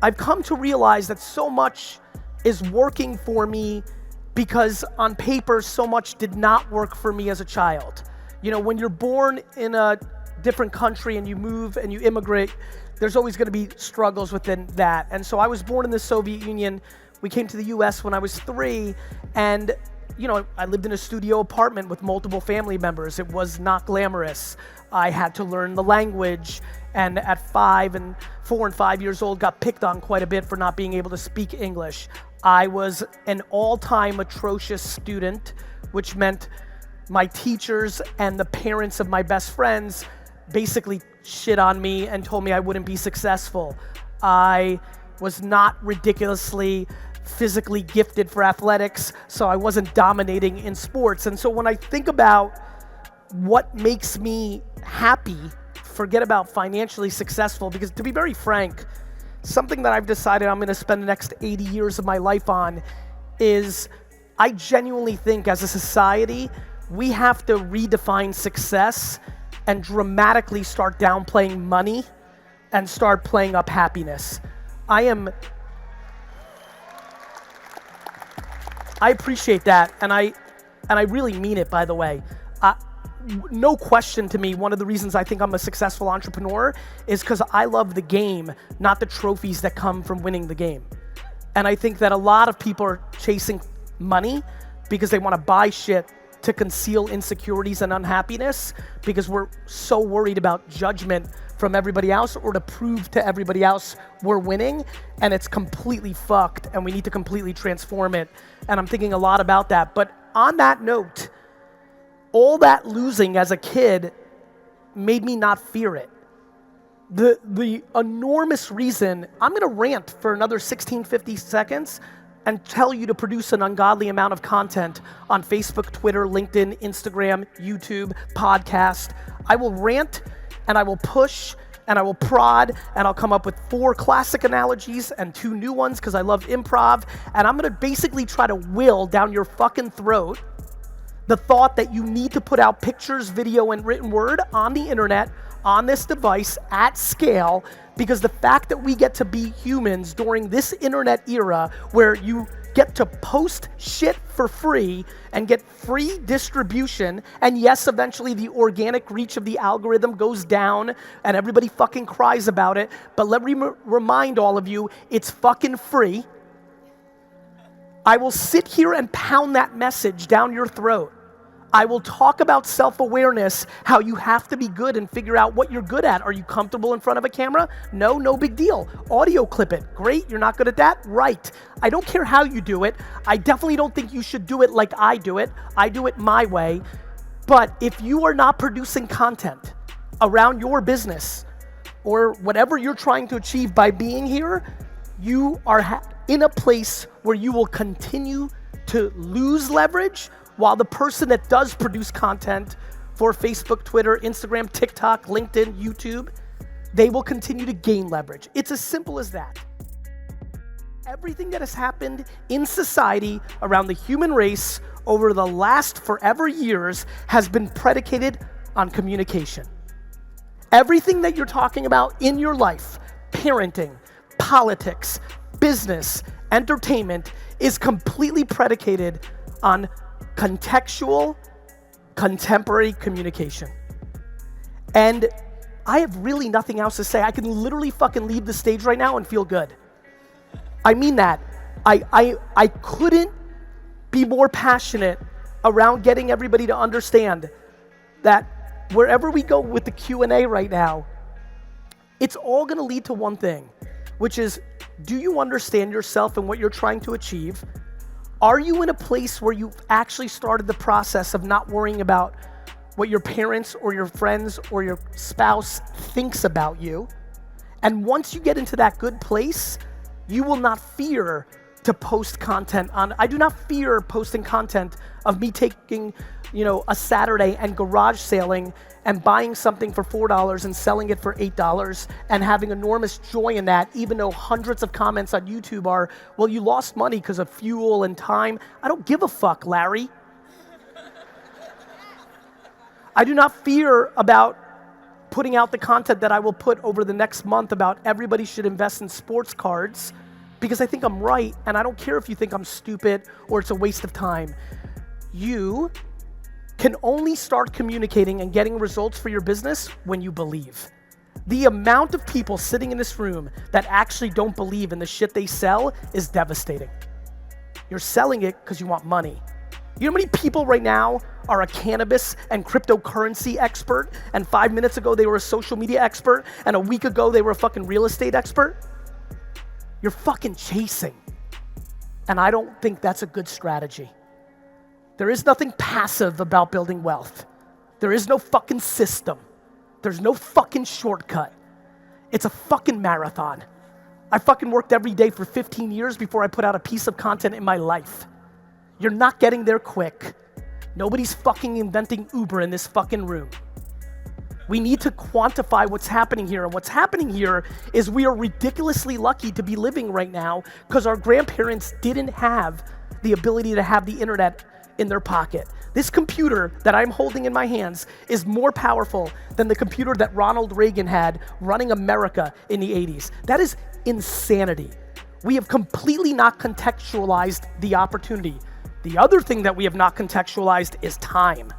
I've come to realize that so much is working for me because on paper, so much did not work for me as a child. You know, when you're born in a different country and you move and you immigrate, there's always gonna be struggles within that. And so I was born in the Soviet Union. We came to the US when I was 3, and you know, I lived in a studio apartment with multiple family members. It was not glamorous. I had to learn the language, and at 4 and 5 years old, got picked on quite a bit for not being able to speak English. I was an all-time atrocious student, which meant my teachers and the parents of my best friends basically shit on me and told me I wouldn't be successful. I was not ridiculously physically gifted for athletics, so I wasn't dominating in sports. And so when I think about what makes me happy, forget about financially successful, because to be very frank, something that I've decided I'm gonna spend the next 80 years of my life on is, I genuinely think as a society, we have to redefine success and dramatically start downplaying money and start playing up happiness. I appreciate that, and I really mean it, by the way. No question to me, one of the reasons I think I'm a successful entrepreneur is because I love the game, not the trophies that come from winning the game. And I think that a lot of people are chasing money because they want to buy shit to conceal insecurities and unhappiness because we're so worried about judgment from everybody else or to prove to everybody else we're winning, and it's completely fucked and we need to completely transform it. And I'm thinking a lot about that. But on that note, all that losing as a kid made me not fear it. The enormous reason, I'm gonna rant for another 50 seconds and tell you to produce an ungodly amount of content on Facebook, Twitter, LinkedIn, Instagram, YouTube, podcast. I will rant and I will push and I will prod and I'll come up with 4 classic analogies and 2 new ones because I love improv, and I'm gonna basically try to will down your fucking throat the thought that you need to put out pictures, video, and written word on the internet, on this device, at scale, because the fact that we get to be humans during this internet era where you get to post shit for free and get free distribution, and yes, eventually the organic reach of the algorithm goes down and everybody fucking cries about it, but let me remind all of you, it's fucking free. I will sit here and pound that message down your throat. I will talk about self-awareness, how you have to be good and figure out what you're good at. Are you comfortable in front of a camera? No, no big deal. Audio clip it. Great, you're not good at that? Right. I don't care how you do it. I definitely don't think you should do it like I do it. I do it my way. But if you are not producing content around your business or whatever you're trying to achieve by being here, you are in a place where you will continue to lose leverage, while the person that does produce content for Facebook, Twitter, Instagram, TikTok, LinkedIn, YouTube, they will continue to gain leverage. It's as simple as that. Everything that has happened in society around the human race over the last forever years has been predicated on communication. Everything that you're talking about in your life, parenting, politics, business, entertainment, is completely predicated on contextual, contemporary communication. And I have really nothing else to say. I can literally fucking leave the stage right now and feel good. I mean that. I couldn't be more passionate around getting everybody to understand that wherever we go with the Q&A right now, it's all gonna lead to one thing, which is, do you understand yourself and what you're trying to achieve? Are you in a place where you've actually started the process of not worrying about what your parents or your friends or your spouse thinks about you? And once you get into that good place, you will not fear to post content on, I do not fear posting content of me taking, a Saturday and garage sailing and buying something for $4 and selling it for $8 and having enormous joy in that, even though hundreds of comments on YouTube are, well, you lost money because of fuel and time. I don't give a fuck, Larry. I do not fear about putting out the content that I will put over the next month about everybody should invest in sports cards because I think I'm right, and I don't care if you think I'm stupid or it's a waste of time. You can only start communicating and getting results for your business when you believe. The amount of people sitting in this room that actually don't believe in the shit they sell is devastating. You're selling it because you want money. You know how many people right now are a cannabis and cryptocurrency expert, and 5 minutes ago they were a social media expert, and a week ago they were a fucking real estate expert? You're fucking chasing. And I don't think that's a good strategy. There is nothing passive about building wealth. There is no fucking system. There's no fucking shortcut. It's a fucking marathon. I fucking worked every day for 15 years before I put out a piece of content in my life. You're not getting there quick. Nobody's fucking inventing Uber in this fucking room. We need to quantify what's happening here, and what's happening here is we are ridiculously lucky to be living right now because our grandparents didn't have the ability to have the internet in their pocket. This computer that I'm holding in my hands is more powerful than the computer that Ronald Reagan had running America in the 80s. That is insanity. We have completely not contextualized the opportunity. The other thing that we have not contextualized is time.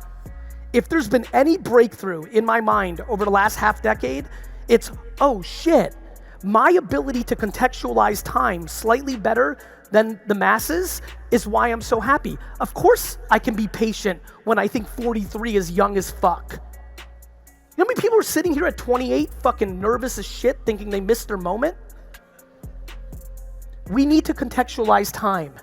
If there's been any breakthrough in my mind over the last half decade, it's, oh shit, my ability to contextualize time slightly better than the masses is why I'm so happy. Of course I can be patient when I think 43 is young as fuck. You know how many people are sitting here at 28 fucking nervous as shit thinking they missed their moment? We need to contextualize time.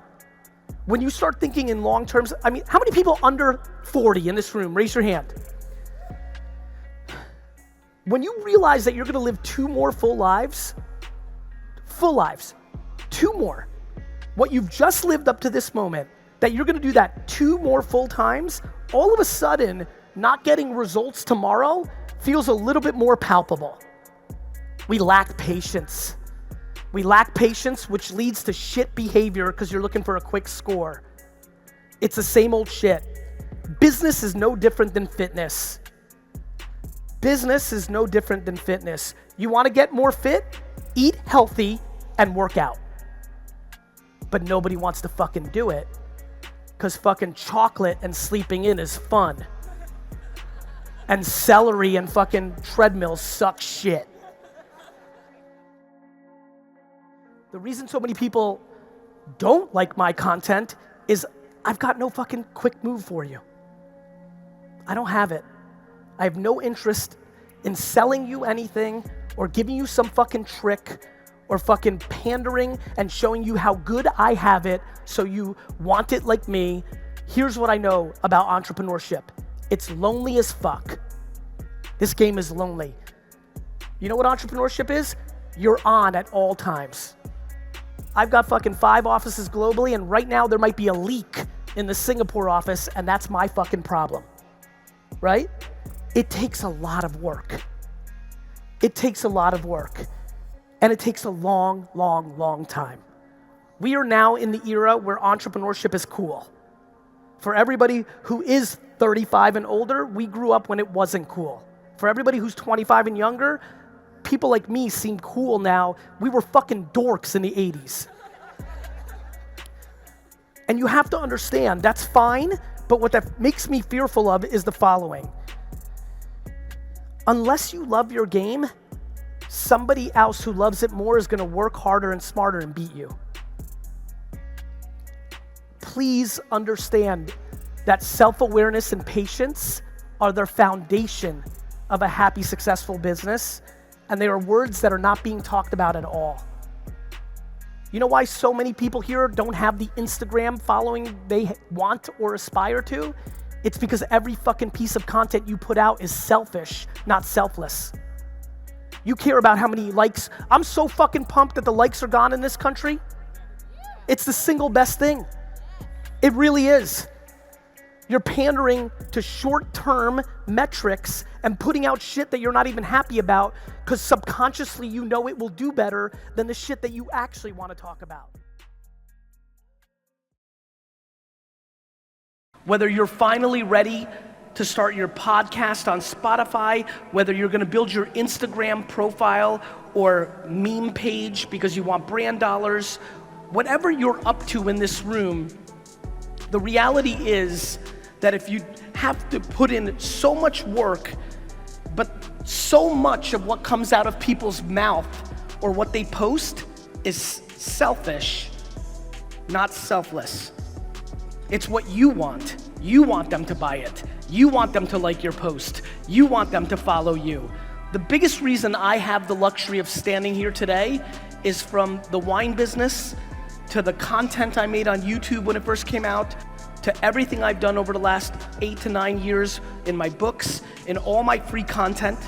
When you start thinking in long terms, I mean, how many people under 40 in this room? Raise your hand. When you realize that you're gonna live 2 more full lives, 2 more, what you've just lived up to this moment, that you're gonna do that 2 more full times, all of a sudden, not getting results tomorrow feels a little bit more palpable. We lack patience. We lack patience, which leads to shit behavior because you're looking for a quick score. It's the same old shit. Business is no different than fitness. Business is no different than fitness. You wanna get more fit? Eat healthy and work out. But nobody wants to fucking do it because fucking chocolate and sleeping in is fun. And celery and fucking treadmills suck shit. The reason so many people don't like my content is I've got no fucking quick move for you. I don't have it. I have no interest in selling you anything or giving you some fucking trick or fucking pandering and showing you how good I have it so you want it like me. Here's what I know about entrepreneurship. It's lonely as fuck. This game is lonely. You know what entrepreneurship is? You're on at all times. I've got fucking 5 offices globally, and right now there might be a leak in the Singapore office, and that's my fucking problem, right? It takes a lot of work. It takes a lot of work, and it takes a long, long, long time. We are now in the era where entrepreneurship is cool. For everybody who is 35 and older, we grew up when it wasn't cool. For everybody who's 25 and younger, people like me seem cool now. We were fucking dorks in the 80s. And you have to understand, that's fine, but what that makes me fearful of is the following. Unless you love your game, somebody else who loves it more is gonna work harder and smarter and beat you. Please understand that self-awareness and patience are the foundation of a happy, successful business, and they are words that are not being talked about at all. You know why so many people here don't have the Instagram following they want or aspire to? It's because every fucking piece of content you put out is selfish, not selfless. You care about how many likes. I'm so fucking pumped that the likes are gone in this country. It's the single best thing. It really is. You're pandering to short-term metrics and putting out shit that you're not even happy about because subconsciously you know it will do better than the shit that you actually want to talk about. Whether you're finally ready to start your podcast on Spotify, whether you're gonna build your Instagram profile or meme page because you want brand dollars, whatever you're up to in this room, the reality is that if you have to put in so much work, but so much of what comes out of people's mouth or what they post is selfish, not selfless. It's what you want. You want them to buy it. You want them to like your post. You want them to follow you. The biggest reason I have the luxury of standing here today is from the wine business, to the content I made on YouTube when it first came out, to everything I've done over the last 8 to 9 years in my books, in all my free content.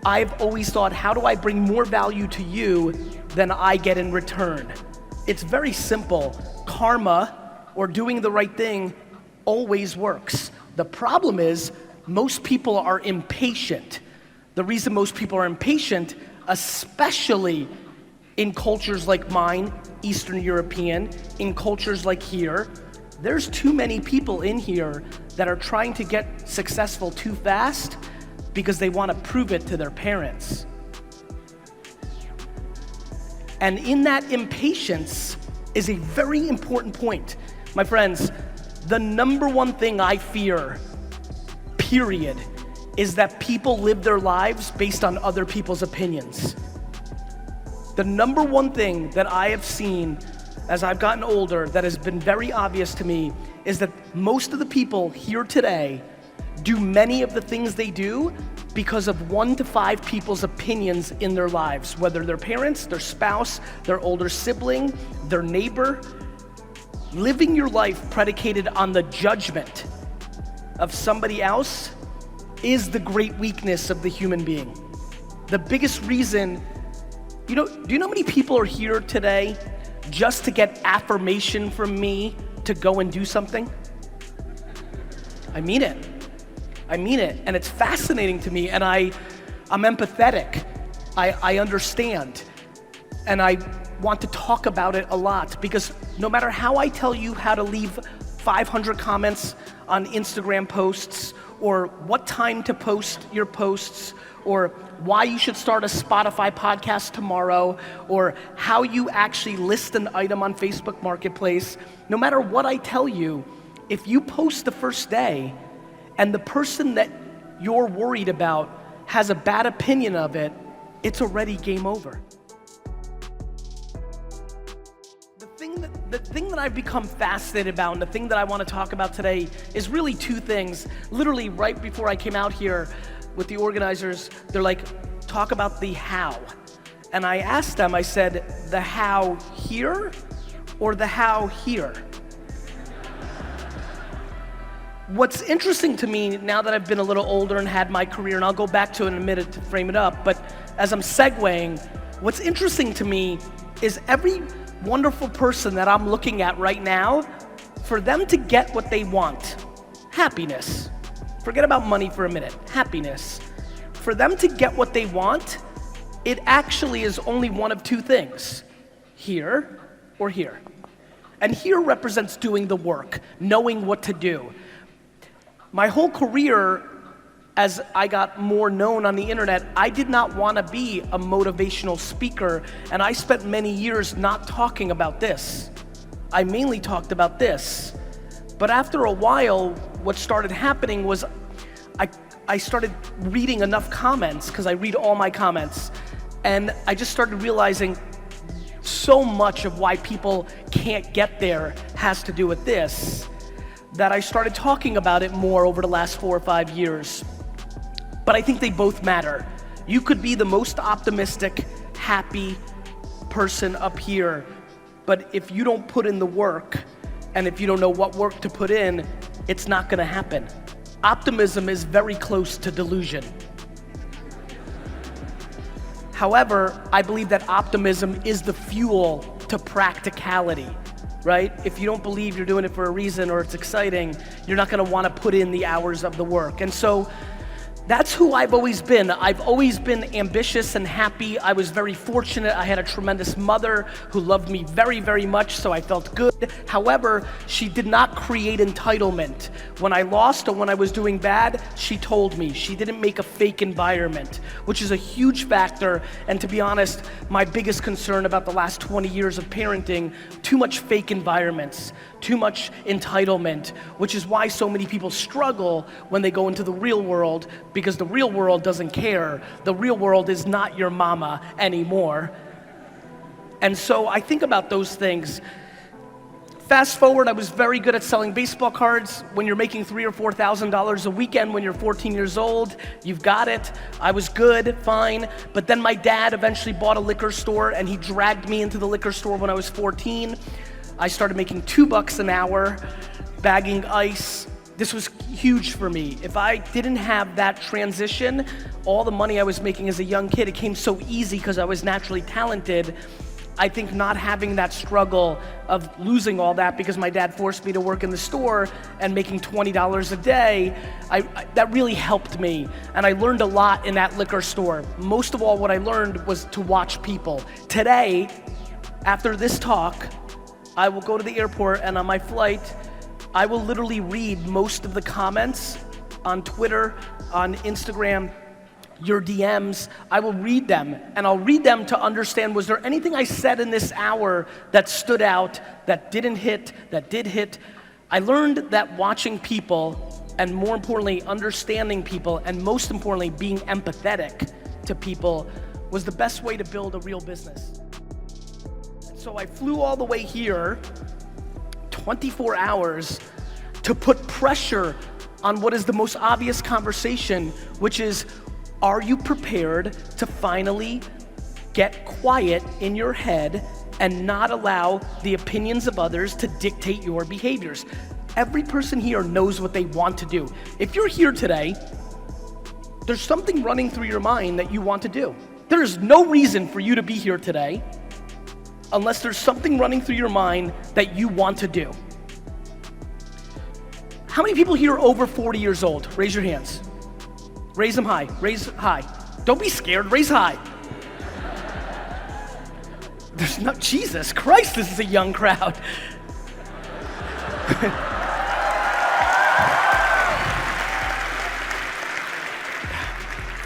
I've always thought, how do I bring more value to you than I get in return? It's very simple. Karma, or doing the right thing, always works. The problem is, most people are impatient. The reason most people are impatient, especially in cultures like mine, Eastern European, in cultures like here, there's too many people in here that are trying to get successful too fast because they want to prove it to their parents. And in that impatience is a very important point. My friends, the number one thing I fear, period, is that people live their lives based on other people's opinions. The number one thing that I have seen as I've gotten older that has been very obvious to me is that most of the people here today do many of the things they do because of 1 to 5 people's opinions in their lives, whether their parents, their spouse, their older sibling, their neighbor. Living your life predicated on the judgment of somebody else is the great weakness of the human being. The biggest reason, do you know how many people are here today just to get affirmation from me to go and do something? I mean it. And it's fascinating to me, and I'm empathetic. I understand, and I want to talk about it a lot, because no matter how I tell you how to leave 500 comments on Instagram posts, or what time to post your posts, or why you should start a Spotify podcast tomorrow, or how you actually list an item on Facebook Marketplace, no matter what I tell you, if you post the first day and the person that you're worried about has a bad opinion of it, it's already game over. The thing that I've become fascinated about, and the thing that I want to talk about today, is really 2 things. Literally right before I came out here with the organizers, they're like, talk about the how. And I asked them, I said, the how here or the how here? What's interesting to me now that I've been a little older and had my career, and I'll go back to it in a minute to frame it up, but as I'm segueing, what's interesting to me is every wonderful person that I'm looking at right now, for them to get what they want, happiness, forget about money for a minute, happiness, for them to get what they want, it actually is only one of 2 things, here or here. And here represents doing the work, knowing what to do. My whole career, as I got more known on the internet, I did not want to be a motivational speaker, and I spent many years not talking about this. I mainly talked about this. But after a while, what started happening was I started reading enough comments, because I read all my comments, and I just started realizing so much of why people can't get there has to do with this, that I started talking about it more over the last 4 or 5 years. But I think they both matter. You could be the most optimistic, happy person up here, but if you don't put in the work, and if you don't know what work to put in, it's not gonna happen. Optimism is very close to delusion. However, I believe that optimism is the fuel to practicality, right? If you don't believe you're doing it for a reason or it's exciting, you're not gonna wanna put in the hours of the work. And so, That's who I've always been. I've always been ambitious and happy. I was very fortunate. I had a tremendous mother who loved me very, very much, so I felt good. However, she did not create entitlement. When I lost or when I was doing bad, she told me. She didn't make a fake environment, which is a huge factor. And to be honest, my biggest concern about the last 20 years of parenting, too much fake environments, too much entitlement, which is why so many people struggle when they go into the real world, because the real world doesn't care. The real world is not your mama anymore. And so I think about those things. Fast forward, I was very good at selling baseball cards. When you're making $3,000 or $4,000 a weekend when you're 14 years old, you've got it. I was good, fine. But then my dad eventually bought a liquor store and he dragged me into the liquor store when I was 14. I started making $2 an hour, bagging ice. This was huge for me. If I didn't have that transition, all the money I was making as a young kid, it came so easy because I was naturally talented. I think not having that struggle of losing all that because my dad forced me to work in the store and making $20 a day, that really helped me. And I learned a lot in that liquor store. Most of all, what I learned was to watch people. Today, after this talk, I will go to the airport and on my flight, I will literally read most of the comments on Twitter, on Instagram, your DMs. I will read them and I'll read them to understand, was there anything I said in this hour that stood out, that didn't hit, that did hit? I learned that watching people, and more importantly, understanding people, and most importantly, being empathetic to people was the best way to build a real business. So I flew all the way here, 24 hours, to put pressure on what is the most obvious conversation, which is, are you prepared to finally get quiet in your head and not allow the opinions of others to dictate your behaviors? Every person here knows what they want to do. If you're here today, there's something running through your mind that you want to do. There's no reason for you to be here today unless there's something running through your mind that you want to do. How many people here are over 40 years old? Raise your hands. Raise them high, raise high. Don't be scared, raise high. There's no, Jesus Christ, this is a young crowd.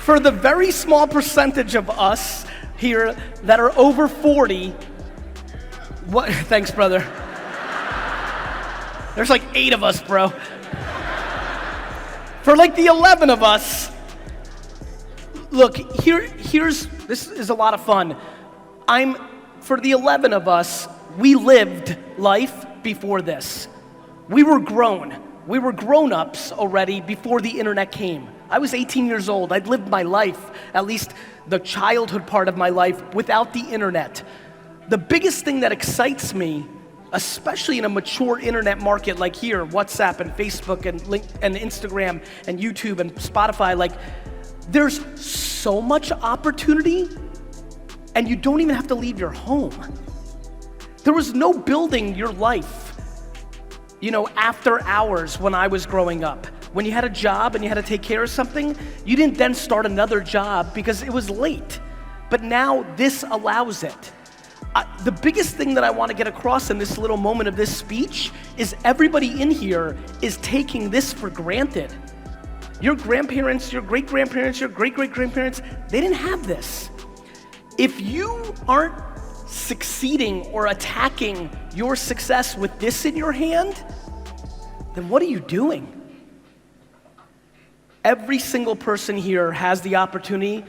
For the very small percentage of us here that are over 40, what? Thanks, brother. There's like 8 of us, bro. For like the 11 of us, look, this is a lot of fun. For the 11 of us, we lived life before this. We were grown. We were grown-ups already before the internet came. I was 18 years old. I'd lived my life, at least the childhood part of my life, without the internet. The biggest thing that excites me, especially in a mature internet market like here, WhatsApp and Facebook and Instagram and YouTube and Spotify, like there's so much opportunity and you don't even have to leave your home. There was no building your life, after hours when I was growing up. When you had a job and you had to take care of something, you didn't then start another job because it was late. But now this allows it. The biggest thing that I want to get across in this little moment of this speech is everybody in here is taking this for granted. Your grandparents, your great-grandparents, your great-great-grandparents, they didn't have this. If you aren't succeeding or attacking your success with this in your hand, then what are you doing? Every single person here has the opportunity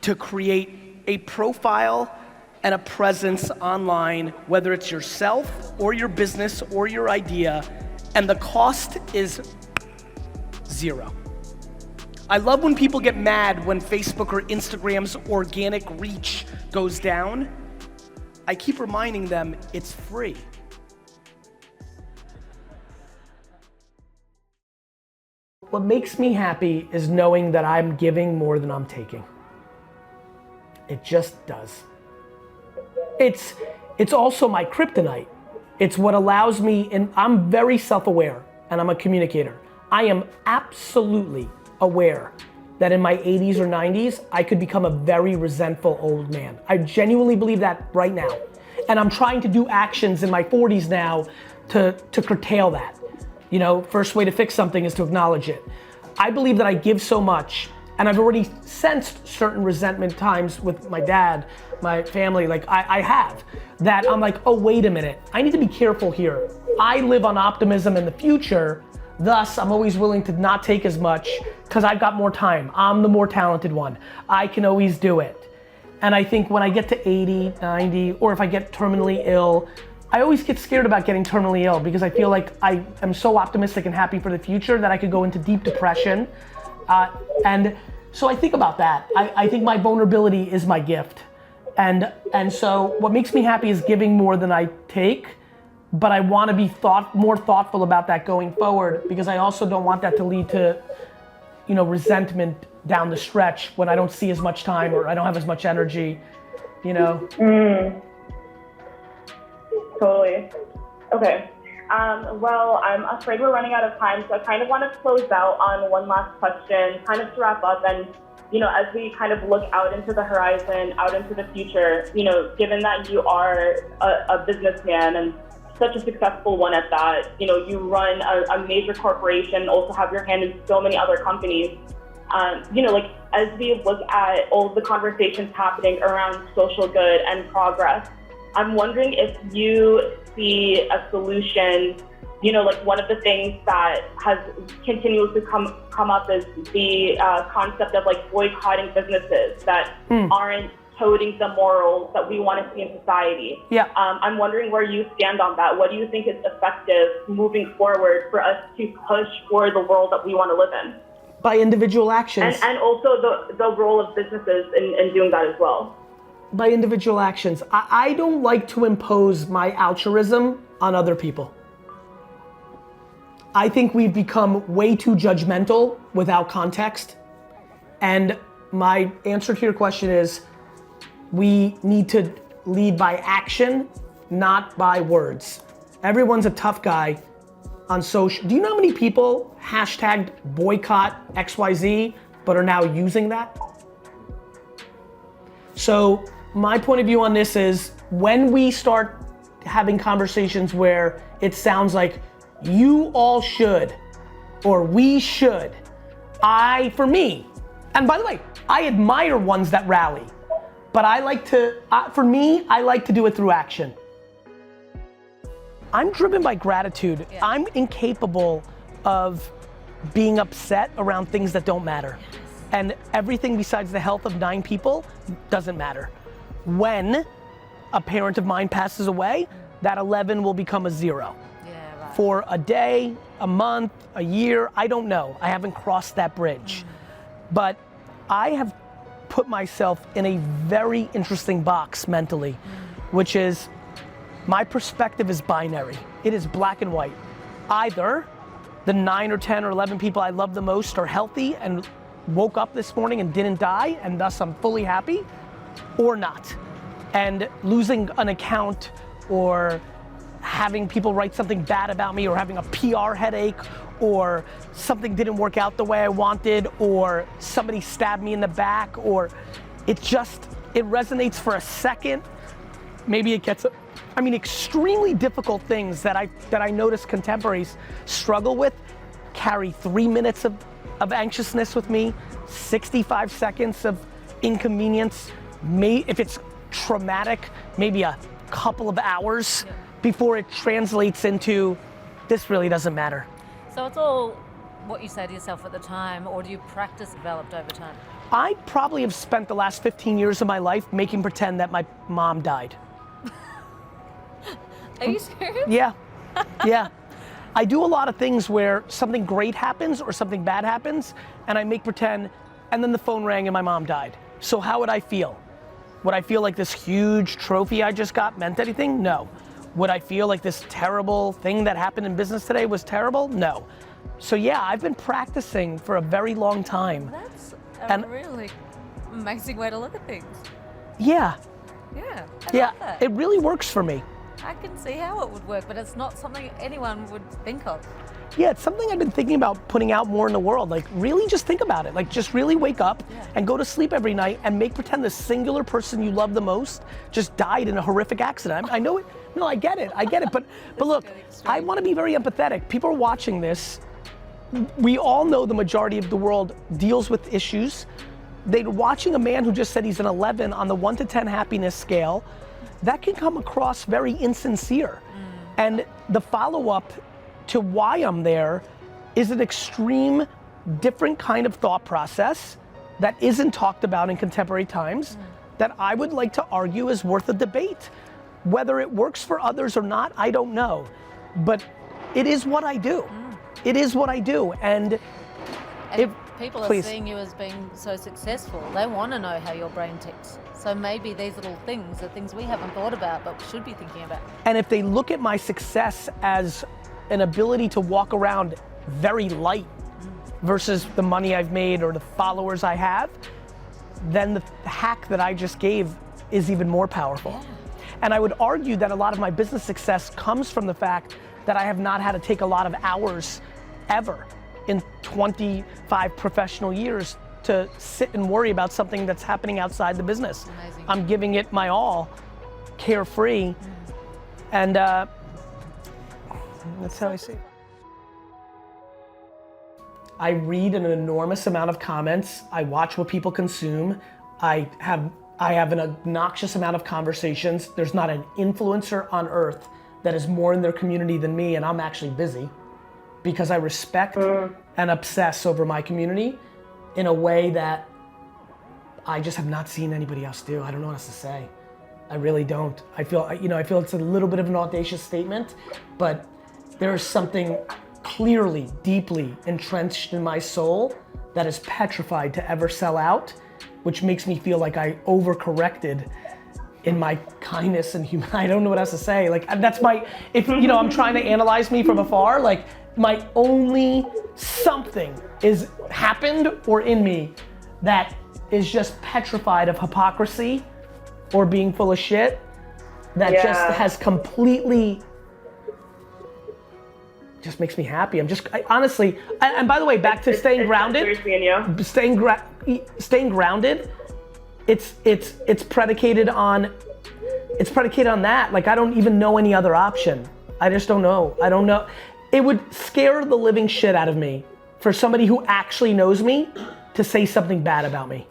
to create a profile and a presence online, whether it's yourself or your business or your idea, and the cost is 0. I love when people get mad when Facebook or Instagram's organic reach goes down. I keep reminding them it's free. What makes me happy is knowing that I'm giving more than I'm taking. It just does. It's also my kryptonite. It's what allows me, and I'm very self-aware, and I'm a communicator. I am absolutely aware that in my 80s or 90s, I could become a very resentful old man. I genuinely believe that right now. And I'm trying to do actions in my 40s now to curtail that. You know, first way to fix something is to acknowledge it. I believe that I give so much, and I've already sensed certain resentment times with my dad, my family, like I have, that I'm like, oh, wait a minute, I need to be careful here. I live on optimism in the future, thus I'm always willing to not take as much because I've got more time. I'm the more talented one. I can always do it. And I think when I get to 80, 90, or if I get terminally ill, I always get scared about getting terminally ill because I feel like I am so optimistic and happy for the future that I could go into deep depression. And so I think about that. I think my vulnerability is my gift. And so what makes me happy is giving more than I take, but I want to be more thoughtful about that going forward because I also don't want that to lead to, you know, resentment down the stretch when I don't see as much time or I don't have as much energy, you know? Totally. Okay. Well, I'm afraid we're running out of time, so I kind of want to close out on one last question, kind of to wrap up. And, you know, as we kind of look out into the horizon, out into the future, you know, given that you are a businessman and such a successful one at that, you know, you run a major corporation, also have your hand in so many other companies. You know, like as we look at all of the conversations happening around social good and progress, I'm wondering if you see a solution, you know, like one of the things that has continuously come up is the concept of like boycotting businesses that aren't toting the morals that we want to see in society. Yeah. I'm wondering where you stand on that. What do you think is effective moving forward for us to push for the world that we want to live in? By individual actions. And also the role of businesses in doing that as well. By individual actions. I don't like to impose my altruism on other people. I think we've become way too judgmental without context. And my answer to your question is, we need to lead by action, not by words. Everyone's a tough guy on social. Do you know how many people hashtagged boycott XYZ, but are now using that? So my point of view on this is when we start having conversations where it sounds like you all should, or we should, for me, and by the way, I admire ones that rally, but I like to, for me, I like to do it through action. I'm driven by gratitude. Yeah. I'm incapable of being upset around things that don't matter. Yes. And everything besides the health of 9 people doesn't matter. When a parent of mine passes away, that 11 will become a 0. Yeah, right. For a day, a month, a year, I don't know. I haven't crossed that bridge. But I have put myself in a very interesting box mentally, which is my perspective is binary. It is black and white. Either the 9 or 10 or 11 people I love the most are healthy and woke up this morning and didn't die, and thus I'm fully happy, or not. And losing an account or having people write something bad about me or having a PR headache or something didn't work out the way I wanted or somebody stabbed me in the back or it resonates for a second. Maybe it gets, extremely difficult things that I notice contemporaries struggle with carry 3 minutes of anxiousness with me, 65 seconds of inconvenience, if it's traumatic, maybe a couple of hours before it translates into, this really doesn't matter. So it's all what you say to yourself at the time, or do you practice developed over time? I probably have spent the last 15 years of my life making pretend that my mom died. Are you serious? Yeah, yeah. I do a lot of things where something great happens or something bad happens, and I make pretend, and then the phone rang and my mom died. So how would I feel? Would I feel like this huge trophy I just got meant anything? No. Would I feel like this terrible thing that happened in business today was terrible? No. So yeah, I've been practicing for a very long time. That's a really amazing way to look at things. Yeah. Yeah, I love that. It really works for me. I can see how it would work, but it's not something anyone would think of. Yeah, it's something I've been thinking about putting out more in the world. Like, really just think about it. Like, just really wake up and go to sleep every night and make pretend the singular person you love the most just died in a horrific accident. I know it, no, I get it, but look, I wanna be very empathetic. People are watching this. We all know the majority of the world deals with issues. They're watching a man who just said he's an 11 on the 1 to 10 happiness scale. That can come across very insincere. And the follow-up to why I'm there is an extreme, different kind of thought process that isn't talked about in contemporary times that I would like to argue is worth a debate. Whether it works for others or not, I don't know. But it is what I do. It is what I do. And if people are seeing you as being so successful, they want to know how your brain ticks. So maybe these little things are things we haven't thought about, but we should be thinking about. And if they look at my success as an ability to walk around very light versus the money I've made or the followers I have, then the hack that I just gave is even more powerful. Yeah. And I would argue that a lot of my business success comes from the fact that I have not had to take a lot of hours ever in 25 professional years to sit and worry about something that's happening outside the business. Amazing. I'm giving it my all, carefree, and that's how I see it. I read an enormous amount of comments. I watch what people consume. I have an obnoxious amount of conversations. There's not an influencer on earth that is more in their community than me, and I'm actually busy because I respect and obsess over my community in a way that I just have not seen anybody else do. I don't know what else to say. I really don't. I feel it's a little bit of an audacious statement, but there is something clearly, deeply entrenched in my soul that is petrified to ever sell out, which makes me feel like I overcorrected in my kindness and human. I don't know what else to say. Like, that's my, if I'm trying to analyze me from afar, like my only something is happened or in me that is just petrified of hypocrisy or being full of shit that just has completely, just makes me happy. Honestly, and by the way, back to staying grounded, staying grounded, it's predicated on that. Like, I don't even know any other option. I just don't know. I don't know. It would scare the living shit out of me for somebody who actually knows me to say something bad about me.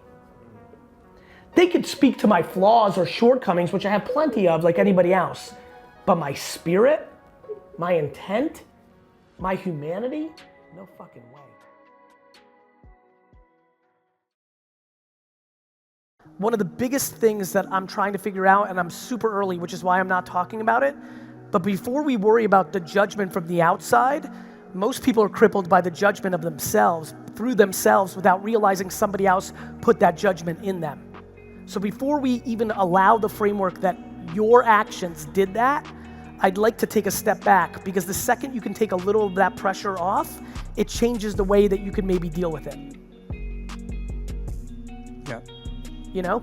They could speak to my flaws or shortcomings, which I have plenty of like anybody else. But my spirit, my intent, my humanity, no fucking way. One of the biggest things that I'm trying to figure out, and I'm super early, which is why I'm not talking about it, but before we worry about the judgment from the outside, most people are crippled by the judgment of themselves, through themselves, without realizing somebody else put that judgment in them. So before we even allow the framework that your actions did that, I'd like to take a step back, because the second you can take a little of that pressure off, it changes the way that you can maybe deal with it. Yeah. You know?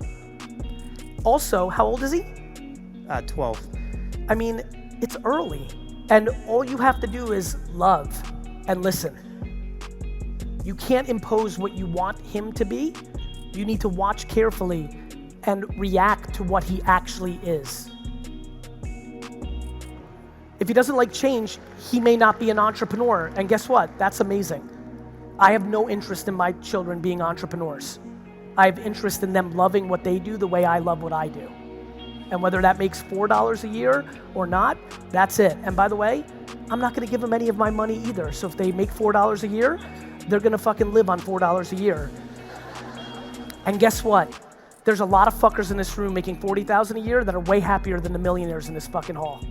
Also, how old is he? 12. I mean, it's early, and all you have to do is love and listen. You can't impose what you want him to be. You need to watch carefully and react to what he actually is. If he doesn't like change, he may not be an entrepreneur, and guess what? That's amazing. I have no interest in my children being entrepreneurs. I have interest in them loving what they do the way I love what I do. And whether that makes $4 a year or not, that's it. And by the way, I'm not gonna give them any of my money either. So if they make $4 a year, they're gonna fucking live on $4 a year. And guess what? There's a lot of fuckers in this room making $40,000 a year that are way happier than the millionaires in this fucking hall.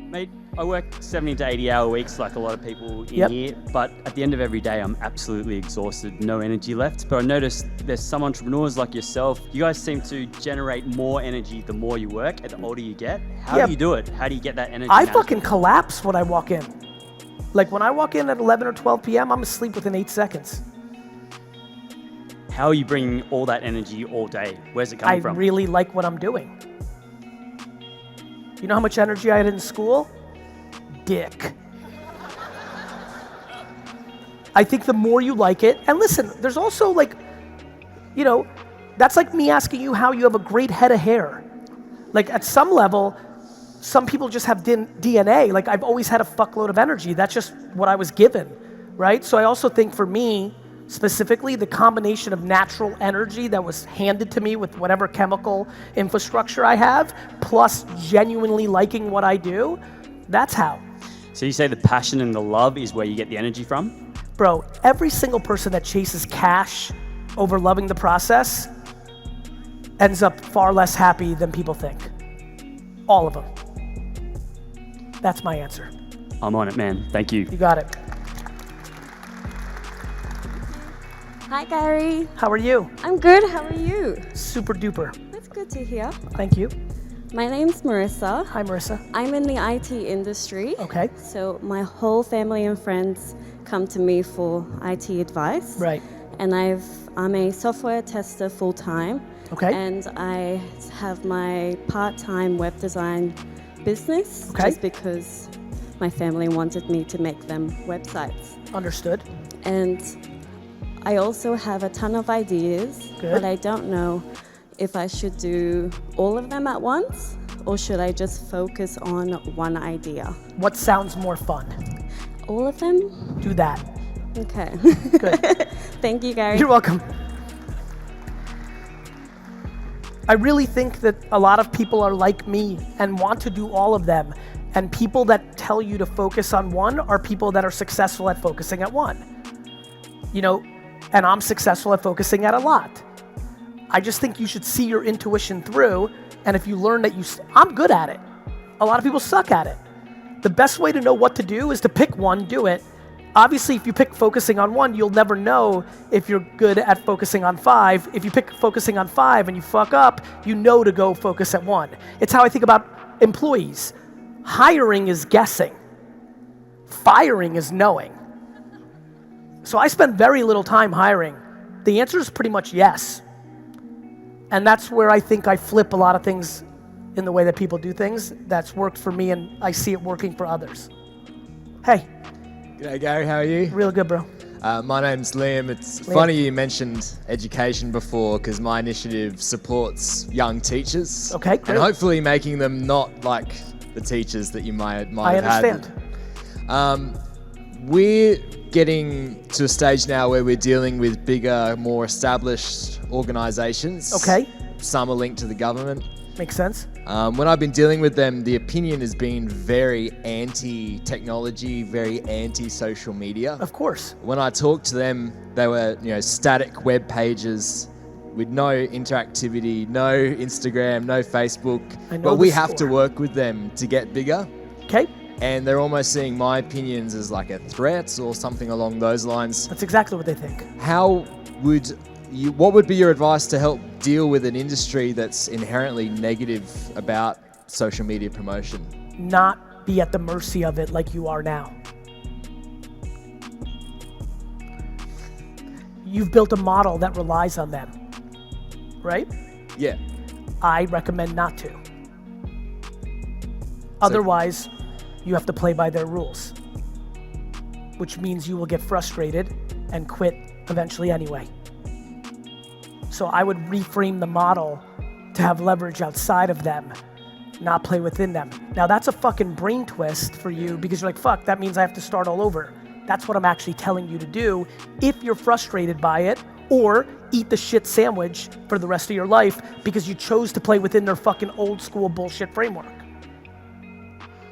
Mate, I work 70 to 80 hour weeks like a lot of people in here, but at the end of every day, I'm absolutely exhausted, no energy left. But I noticed there's some entrepreneurs like yourself, you guys seem to generate more energy the more you work and the older you get. How do you do it? How do you get that energy? I fucking collapse when I walk in. Like when I walk in at 11 or 12 p.m., I'm asleep within 8 seconds. How are you bringing all that energy all day? Where's it coming from? I really like what I'm doing. You know how much energy I had in school? dick. I think the more you like it, and listen, there's also like, you know, that's like me asking you how you have a great head of hair. Like at some level, some people just have DNA. Like I've always had a fuckload of energy. That's just what I was given, right? So I also think for me, specifically, the combination of natural energy that was handed to me with whatever chemical infrastructure I have, plus genuinely liking what I do, that's how. So you say the passion and the love is where you get the energy from? Bro, every single person that chases cash over loving the process ends up far less happy than people think. All of them. That's my answer. I'm on it, man. Thank you. You got it. Hi, Gary. How are you? I'm good. How are you? Super duper. That's good to hear. Thank you. My name's Marissa. Hi, Marissa. I'm in the IT industry. Okay. So my whole family and friends come to me for IT advice. Right. And I'm a software tester full-time. Okay. And I have my part-time web design business. Okay. Just because my family wanted me to make them websites. Understood. And I also have a ton of ideas, Good. but I don't know if I should do all of them at once or should I just focus on one idea. What sounds more fun? All of them? Do that. Okay. Good. Thank you, Gary. You're welcome. I really think that a lot of people are like me and want to do all of them. And people that tell you to focus on one are people that are successful at focusing at one. You know, and I'm successful at focusing at a lot. I just think you should see your intuition through, and if you learn that I'm good at it. A lot of people suck at it. The best way to know what to do is to pick one, do it. Obviously, if you pick focusing on one, you'll never know if you're good at focusing on 5. If you pick focusing on 5 and you fuck up, you know to go focus at 1. It's how I think about employees. Hiring is guessing. Firing is knowing. So I spend very little time hiring. The answer is pretty much yes. And that's where I think I flip a lot of things in the way that people do things. That's worked for me and I see it working for others. Hey. G'day Gary, how are you? Real good, bro. My name's Liam. It's funny you mentioned education before because my initiative supports young teachers. Okay, great. And hopefully making them not like the teachers that you might have understand. had. We're getting to a stage now where we're dealing with bigger, more established organizations. Okay. Some are linked to the government. Makes sense. When I've been dealing with them, the opinion has been very anti-technology, very anti-social media. Of course. When I talked to them, they were, static web pages with no interactivity, no Instagram, no Facebook. But we have to work with them to get bigger. Okay. And they're almost seeing my opinions as like a threat or something along those lines. That's exactly what they think. What would be your advice to help deal with an industry that's inherently negative about social media promotion? Not be at the mercy of it like you are now. You've built a model that relies on them, right? Yeah. I recommend not to. Otherwise, you have to play by their rules, which means you will get frustrated and quit eventually anyway. So I would reframe the model to have leverage outside of them, not play within them. Now that's a fucking brain twist for you because you're like, fuck, that means I have to start all over. That's what I'm actually telling you to do if you're frustrated by it, or eat the shit sandwich for the rest of your life because you chose to play within their fucking old school bullshit framework.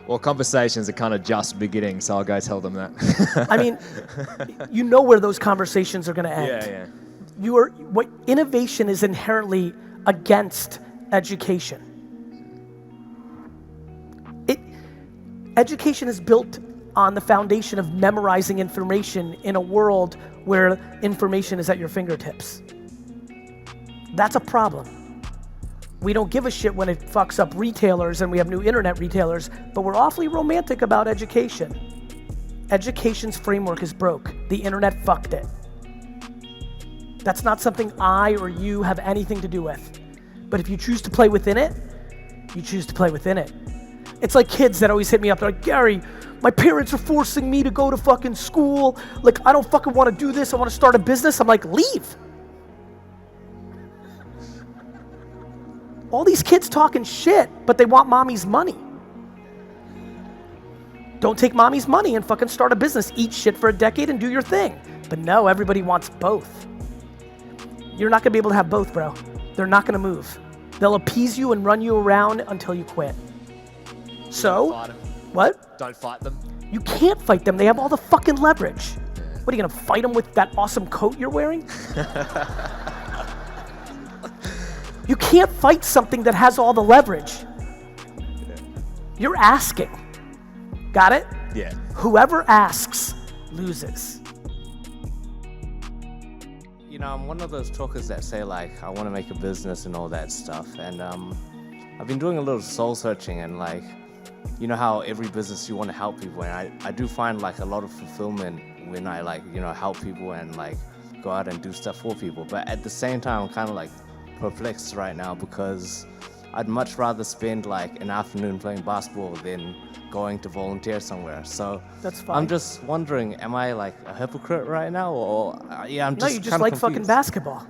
Well, conversations are kind of just beginning, so I'll go tell them that. I mean, you know where those conversations are gonna end. Yeah. Innovation is inherently against education. Education is built on the foundation of memorizing information in a world where information is at your fingertips. That's a problem. We don't give a shit when it fucks up retailers and we have new internet retailers, but we're awfully romantic about education. Education's framework is broke. The internet fucked it. That's not something I or you have anything to do with. But if you choose to play within it, you choose to play within it. It's like kids that always hit me up, they're like, Gary, my parents are forcing me to go to fucking school. Like, I don't fucking want to do this. I want to start a business. I'm like, leave. All these kids talking shit, but they want mommy's money. Don't take mommy's money and fucking start a business. Eat shit for a decade and do your thing. But no, everybody wants both. You're not gonna be able to have both, bro. They're not gonna move. They'll appease you and run you around until you quit. So, what? Don't fight them. You can't fight them. They have all the fucking leverage. What, are you gonna fight them with that awesome coat you're wearing? You can't fight something that has all the leverage. You're asking. Got it? Yeah. Whoever asks loses. You know, I'm one of those talkers that say like, I want to make a business and all that stuff. And I've been doing a little soul searching, and like, you know how every business you want to help people, and I do find like a lot of fulfillment when I like, you know, help people and like go out and do stuff for people. But at the same time, I'm kind of like perplexed right now because I'd much rather spend like an afternoon playing basketball than going to volunteer somewhere. So that's fine. I'm just wondering, am I like a hypocrite right now, or yeah, I'm just no, you just like confused. fucking basketball.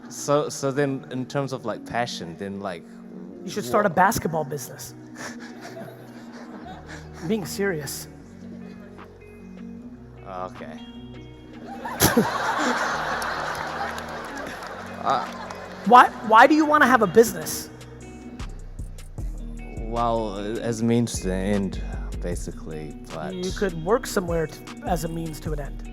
So then, in terms of like passion, then like you should start a basketball business. I'm being serious. Okay. Why do you want to have a business? Well, as means to the end, basically. But You could work somewhere as a means to an end.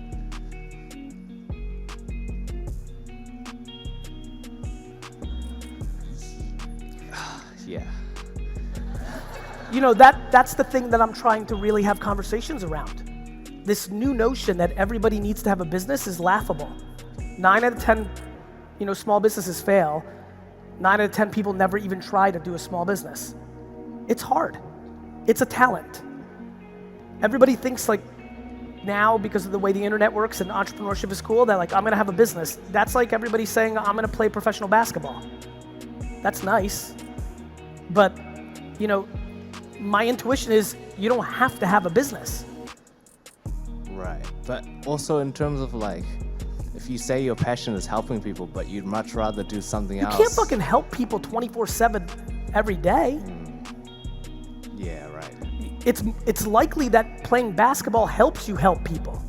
yeah. You know, that's the thing that I'm trying to really have conversations around. This new notion that everybody needs to have a business is laughable. 9 out of 10, you know, small businesses fail. 9 out of 10 people never even try to do a small business. It's hard. It's a talent. Everybody thinks like now, because of the way the internet works and entrepreneurship is cool, that like, I'm gonna have a business. That's like everybody saying, I'm gonna play professional basketball. That's nice. But, you know, my intuition is you don't have to have a business. Right. But also in terms of like, if you say your passion is helping people, but you'd much rather do something else. You can't fucking help people 24/7 every day. Yeah, right. It's likely that playing basketball helps you help people.